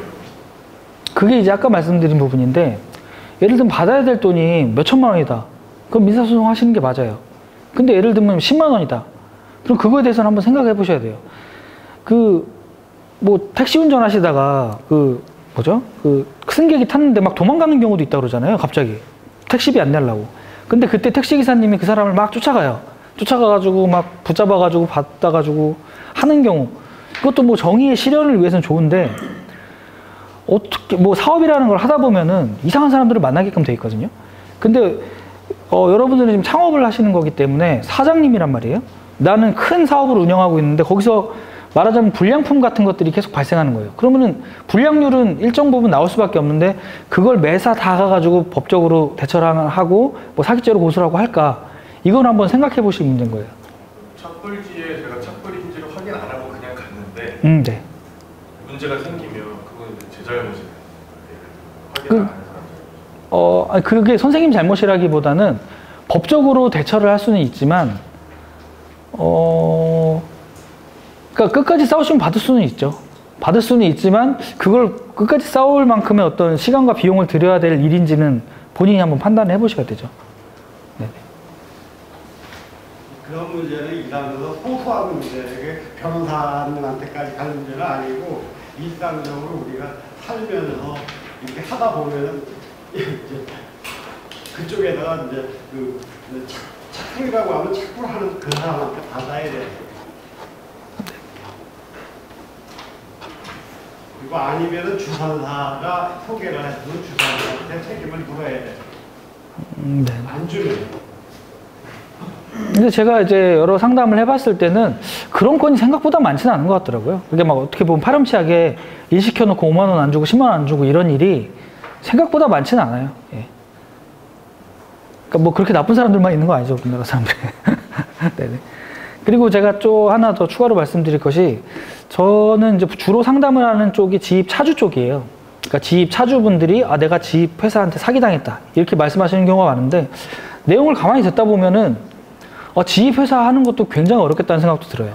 A: 그게 이제 아까 말씀드린 부분인데, 예를 들면 받아야 될 돈이 몇 천만 원이다. 그럼 민사소송 하시는 게 맞아요. 근데 예를 들면 10만 원이다. 그럼 그거에 대해서는 한번 생각해 보셔야 돼요. 뭐 택시 운전하시다가 승객이 탔는데 막 도망가는 경우도 있다고 그러잖아요. 갑자기 택시비 안 내려고. 근데 그때 택시기사님이 그 사람을 막 쫓아가요. 쫓아가가지고 막 붙잡아가지고 받아가지고 하는 경우, 그것도 뭐 정의의 실현을 위해서는 좋은데, 어떻게 뭐 사업이라는 걸 하다 보면은 이상한 사람들을 만나게끔 돼 있거든요. 근데 여러분들은 지금 창업을 하시는 거기 때문에 사장님이란 말이에요. 나는 큰 사업을 운영하고 있는데 거기서 말하자면 불량품 같은 것들이 계속 발생하는 거예요. 그러면은 불량률은 일정 부분 나올 수밖에 없는데, 그걸 매사 다 가가지고 법적으로 대처를 하고 뭐 사기죄로 고소를 하고 할까? 이건 한번 생각해 보실 문제인 거예요.
C: 착불지에 제가 착불인지를 확인 안 하고 그냥 갔는데
A: 네.
C: 문제가 생기면 그건 제 잘못이에요. 확인 안 한 사람.
A: 그게 선생님 잘못이라기보다는 법적으로 대처를 할 수는 있지만, 그러니까 끝까지 싸우시면 받을 수는 있죠. 받을 수는 있지만, 그걸 끝까지 싸울 만큼의 어떤 시간과 비용을 들여야 될 일인지는 본인이 한번 판단을 해보셔야 되죠. 네.
D: 그런 문제는 일하면서 소소한 문제, 이게 변호사님한테까지 가는 문제는 아니고, 일상적으로 우리가 살면서 이렇게 하다 보면은, 그쪽에다가 이제 착불이라고 하면 착불하는 그 사람한테 받아야 돼. 그리고 아니면은 주선사가 소개를 했으면 주선사한테 책임을 물어야 돼.
A: 네.
D: 안 주면.
A: 근데 제가 이제 여러 상담을 해봤을 때는 그런 건이 생각보다 많지는 않은 것 같더라고요. 그게 막 어떻게 보면 파렴치하게 일 시켜놓고 5만 원 안 주고 10만 원 안 주고 이런 일이 생각보다 많지는 않아요. 예. 그러니까 뭐 그렇게 나쁜 사람들만 있는 거 아니죠, 우리나라 사람들이. 네네. 그리고 제가 또 하나 더 추가로 말씀드릴 것이, 저는 이제 주로 상담을 하는 쪽이 지입 차주 쪽이에요. 그러니까 지입 차주분들이 내가 지입 회사한테 사기당했다 이렇게 말씀하시는 경우가 많은데, 내용을 가만히 듣다 보면은 지입 회사 하는 것도 굉장히 어렵겠다는 생각도 들어요.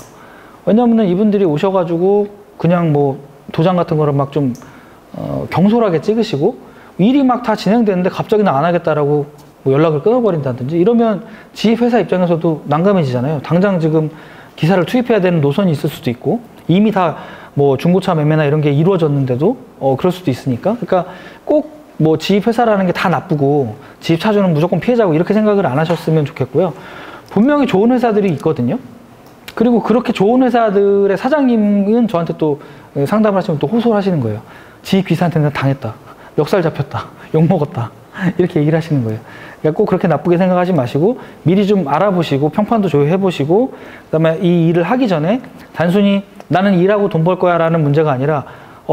A: 왜냐하면 이분들이 오셔가지고 그냥 뭐 도장 같은 거를 막 좀 경솔하게 찍으시고 일이 막 다 진행되는데 갑자기 나 안 하겠다라고 뭐 연락을 끊어버린다든지 이러면 지입 회사 입장에서도 난감해지잖아요. 당장 지금 기사를 투입해야 되는 노선이 있을 수도 있고, 이미 다 뭐 중고차 매매나 이런 게 이루어졌는데도 그럴 수도 있으니까. 그러니까 꼭 뭐 지입 회사라는 게 다 나쁘고 지입 차주는 무조건 피해자고 이렇게 생각을 안 하셨으면 좋겠고요. 분명히 좋은 회사들이 있거든요. 그리고 그렇게 좋은 회사들의 사장님은 저한테 또 상담을 하시면 또 호소를 하시는 거예요. 지입 기사한테 내가 당했다, 멱살 잡혔다, 욕먹었다, 이렇게 얘기를 하시는 거예요. 그러니까 꼭 그렇게 나쁘게 생각하지 마시고 미리 좀 알아보시고 평판도 조회해보시고, 그다음에 이 일을 하기 전에 단순히 나는 일하고 돈 벌 거야 라는 문제가 아니라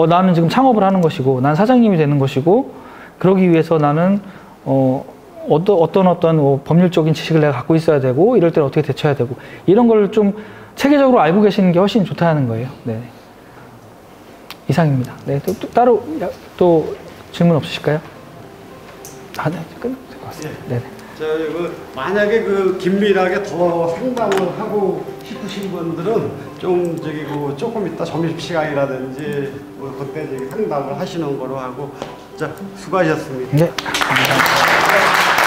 A: 나는 지금 창업을 하는 것이고 난 사장님이 되는 것이고, 그러기 위해서 나는 어떤 법률적인 지식을 내가 갖고 있어야 되고, 이럴 때는 어떻게 대처해야 되고, 이런 걸 좀 체계적으로 알고 계시는 게 훨씬 좋다는 거예요. 네. 이상입니다. 네. 또 따로 또 질문 없으실까요? 네. 끝. 될 것 같습니다. 네.
D: 만약에 긴밀하게 더 상담을 하고 싶으신 분들은 조금 이따 점심시간이라든지 그때 상담을 하시는 거로 하고, 자, 수고하셨습니다.
A: 네. 감사합니다.